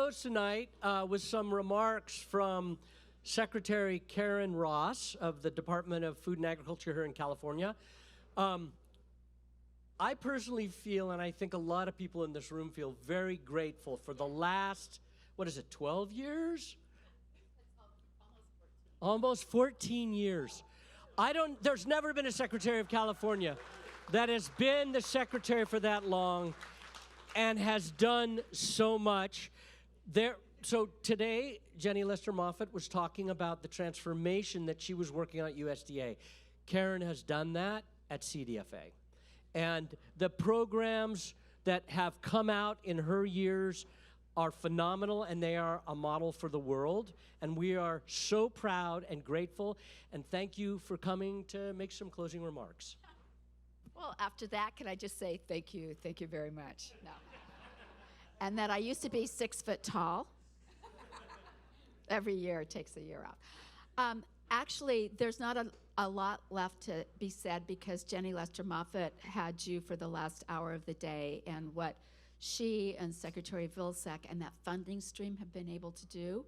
close tonight with some remarks from Secretary Karen Ross of the Department of Food and Agriculture here in California. I personally feel, and I think a lot of people in this room feel, very grateful for the last, 12 years? Almost 14 years. There's never been a Secretary of California that has been the Secretary for that long and has done so much. So today, Jenny Lester Moffett was talking about the transformation that she was working on at USDA. Karen has done that at CDFA. And the programs that have come out in her years are phenomenal, and they are a model for the world. And we are so proud and grateful, and thank you for coming to make some closing remarks. Well, after that, can I just say thank you very much. No. And that I used to be 6 foot tall. Every year it takes a year off. Actually, there's not a lot left to be said because Jenny Lester Moffett had you for the last hour of the day, and what she and Secretary Vilsack and that funding stream have been able to do.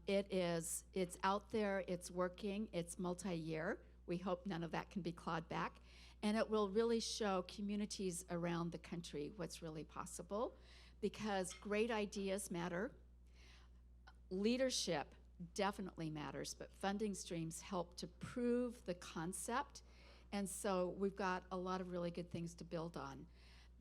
It's out there, it's working, it's multi-year. We hope none of that can be clawed back. And it will really show communities around the country what's really possible, because great ideas matter. Leadership definitely matters, but funding streams help to prove the concept. And so we've got a lot of really good things to build on.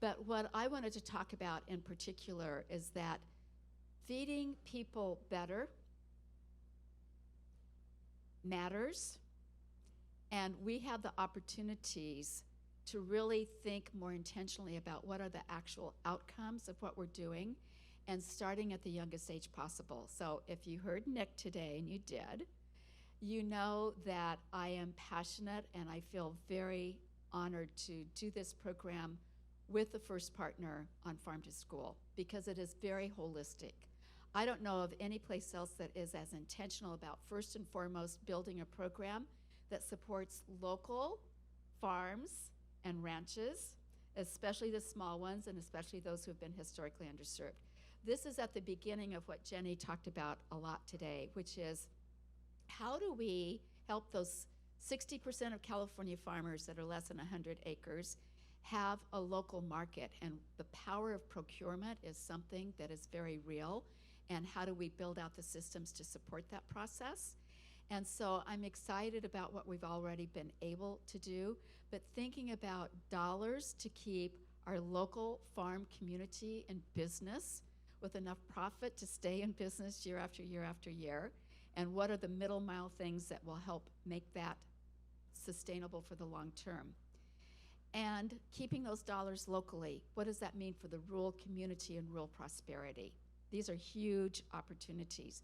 But what I wanted to talk about in particular is that feeding people better matters, and we have the opportunities to really think more intentionally about what are the actual outcomes of what we're doing, and starting at the youngest age possible. So if you heard Nick today, and you did, you know that I am passionate and I feel very honored to do this program with the first partner on Farm to School, because it is very holistic. I don't know of any place else that is as intentional about, first and foremost, building a program that supports local farms and ranches, especially the small ones and especially those who have been historically underserved. This is at the beginning of what Jenny talked about a lot today, which is how do we help those 60% of California farmers that are less than 100 acres have a local market? And the power of procurement is something that is very real. And how do we build out the systems to support that process? And so I'm excited about what we've already been able to do, but thinking about dollars to keep our local farm community in business with enough profit to stay in business year after year after year, and what are the middle mile things that will help make that sustainable for the long term. And keeping those dollars locally, what does that mean for the rural community and rural prosperity? These are huge opportunities.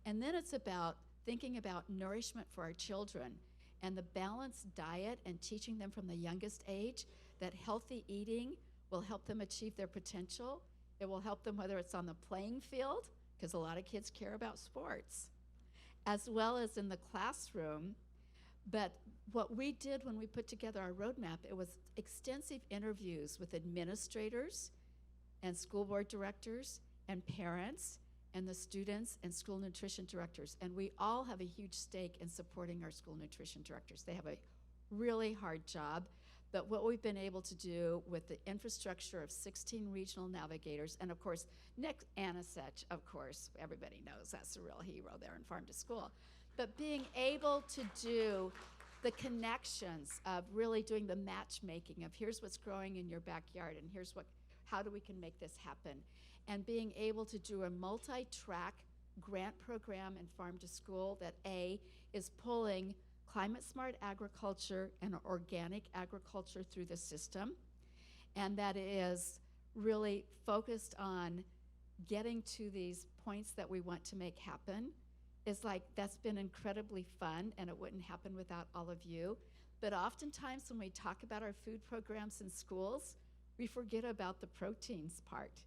And then it's about thinking about nourishment for our children and the balanced diet, and teaching them from the youngest age that healthy eating will help them achieve their potential. It will help them whether it's on the playing field, because a lot of kids care about sports, as well as in the classroom. But what we did when we put together our roadmap, it was extensive interviews with administrators and school board directors and parents and the students and school nutrition directors. And we all have a huge stake in supporting our school nutrition directors. They have a really hard job. But what we've been able to do with the infrastructure of 16 regional navigators, and of course, Nick Anisech, of course, everybody knows that's a real hero there in Farm to School. But being able to do the connections of really doing the matchmaking of here's what's growing in your backyard and here's how we can make this happen. And being able to do a multi-track grant program in Farm to School that is pulling climate smart agriculture and organic agriculture through the system, and that is really focused on getting to these points that we want to make happen. Is like, that's been incredibly fun, and it wouldn't happen without all of you. But oftentimes when we talk about our food programs in schools, we forget about the proteins part.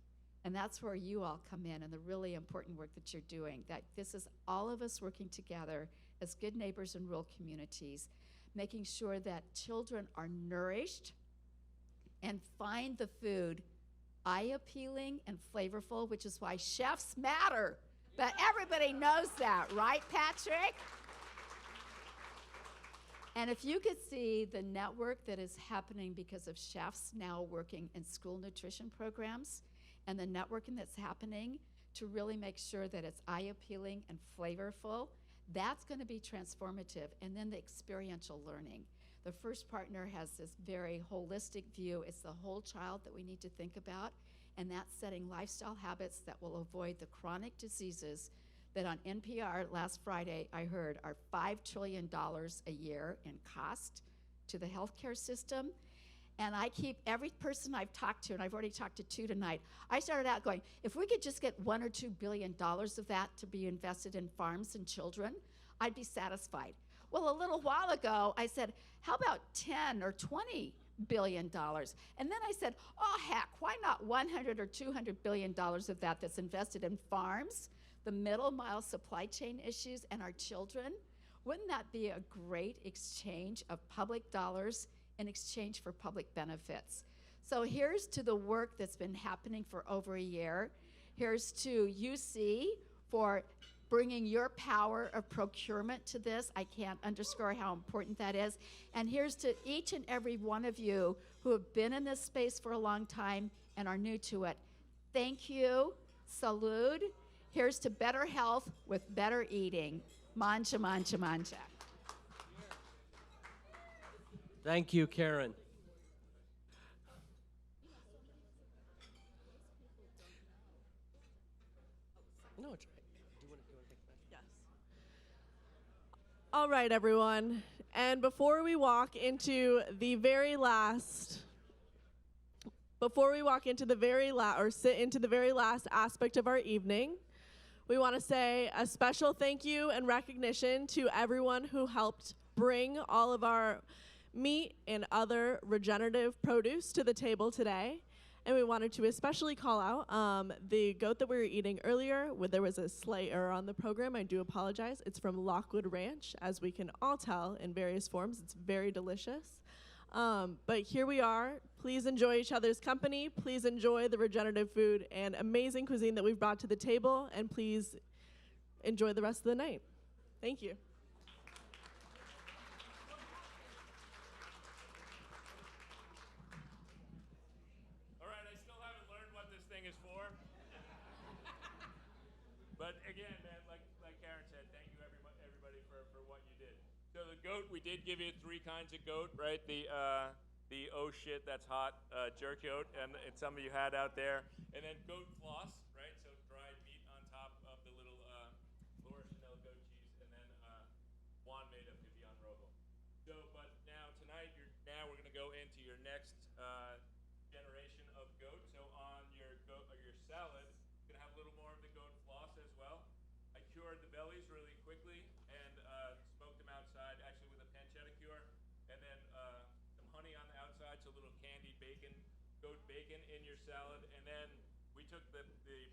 And that's where you all come in, and the really important work that you're doing, that this is all of us working together as good neighbors in rural communities, making sure that children are nourished and find the food eye-appealing and flavorful, which is why chefs matter. But everybody knows that, right, Patrick? And if you could see the network that is happening because of chefs now working in school nutrition programs and the networking that's happening to really make sure that it's eye-appealing and flavorful, that's going to be transformative. And then the experiential learning. The first partner has this very holistic view. It's the whole child that we need to think about, and that's setting lifestyle habits that will avoid the chronic diseases that on NPR last Friday I heard are $5 trillion a year in cost to the healthcare system. And I keep every person I've talked to, and I've already talked to 2 tonight, I started out going, if we could just get $1 or $2 billion of that to be invested in farms and children, I'd be satisfied. Well, a little while ago, I said, how about 10 or 20 $billion? And then I said, oh, heck, why not 100 or 200 $billion of that that's invested in farms, the middle mile supply chain issues, and our children? Wouldn't that be a great exchange of public dollars in exchange for public benefits? So here's to the work that's been happening for over a year. Here's to UC for bringing your power of procurement to this. I can't underscore how important that is. And here's to each and every one of you who have been in this space for a long time and are new to it. Thank you. Salud. Here's to better health with better eating. Mancha, mancha, mancha. Thank you, Karen. No, it's right. Do you want to take that? Yes. All right, everyone. And before we walk into the very last, or sit into the very last aspect of our evening, we want to say a special thank you and recognition to everyone who helped bring all of our meat and other regenerative produce to the table today. And we wanted to especially call out the goat that we were eating earlier. There was a slight error on the program. I do apologize. It's from Lockwood Ranch, as we can all tell in various forms. It's very delicious. But here we are. Please enjoy each other's company. Please enjoy the regenerative food and amazing cuisine that we've brought to the table. And please enjoy the rest of the night. Thank you. All right, I still haven't learned what this thing is for. But again, man, like Karen said, thank you everybody for what you did. So the goat, we did give you 3 kinds of goat, right? The oh shit, that's hot jerk goat, and some of you had out there. And then goat floss, right? So dried meat on top of the little Laura Chanel goat cheese, and then Juan made of Vivian Rojo. So, but now tonight, we're gonna go into your next generation of goat. So on your salad, you're gonna have a little more of the goat floss as well. I cured the bellies really quickly and smoked them outside, actually with a pancetta cure, and then some honey on the outside, so a little candied bacon, goat bacon in your salad. And then we took the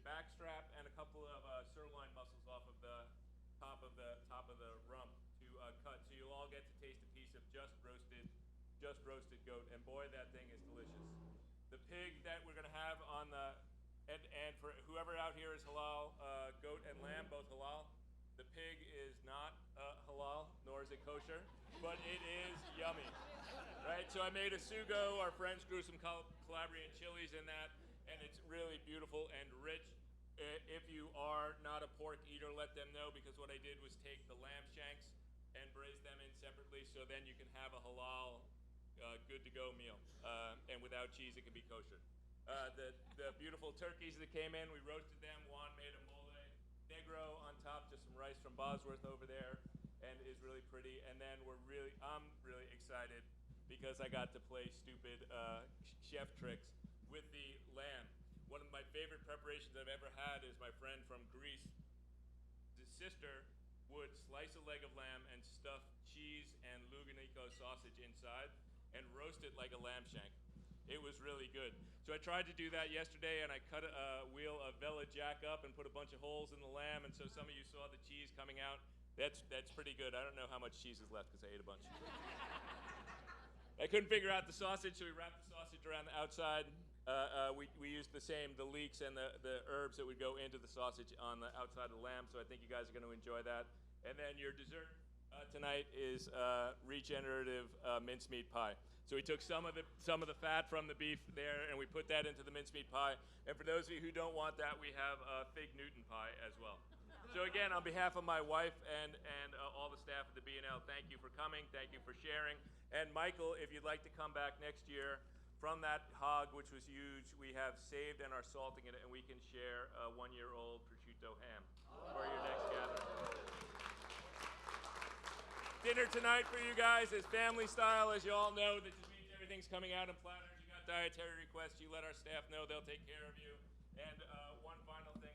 back strap and a couple of sirloin muscles off of the top of the rump to cut, so you'll all get to taste a piece of just roasted goat, and boy, that thing is delicious. The pig that we're gonna have on the and for whoever out here is halal, goat and lamb, both halal. The pig is not halal, nor is it kosher, but it is yummy, right? So I made a sugo. Our friends grew some Calabrian chilies in that, and it's really beautiful and rich. If you are not a pork eater, let them know, because what I did was take the lamb shanks and braise them in separately, so then you can have a halal, good-to-go meal. And without cheese, it can be kosher. The beautiful turkeys that came in, we roasted them. Juan made a mole negro on top, just some rice from Bosworth over there, and is really pretty. And then I'm really excited because I got to play stupid chef tricks with the lamb. One of my favorite preparations I've ever had is my friend from Greece. His sister would slice a leg of lamb and stuff cheese and Luganico sausage inside and roast it like a lamb shank. It was really good. So I tried to do that yesterday, and I cut a wheel of Vella Jack up and put a bunch of holes in the lamb, and so some of you saw the cheese coming out. That's pretty good. I don't know how much cheese is left because I ate a bunch. I couldn't figure out the sausage, so we wrapped the sausage around the outside, we used the leeks and the herbs that would go into the sausage on the outside of the lamb, so I think you guys are going to enjoy that. And then your dessert tonight is regenerative mincemeat pie. So we took some of the fat from the beef there, and we put that into the mincemeat pie. And for those of you who don't want that, we have fig Newton pie as well. So again, on behalf of my wife and all the staff at the B&L, thank you for coming, thank you for sharing. And Michael, if you'd like to come back next year, from that hog, which was huge, we have saved and are salting it, and we can share a 1-year-old prosciutto ham for your next gathering. Dinner tonight for you guys is family style, as you all know. That just means everything's coming out in platters. You got dietary requests, you let our staff know, they'll take care of you. And one final thing.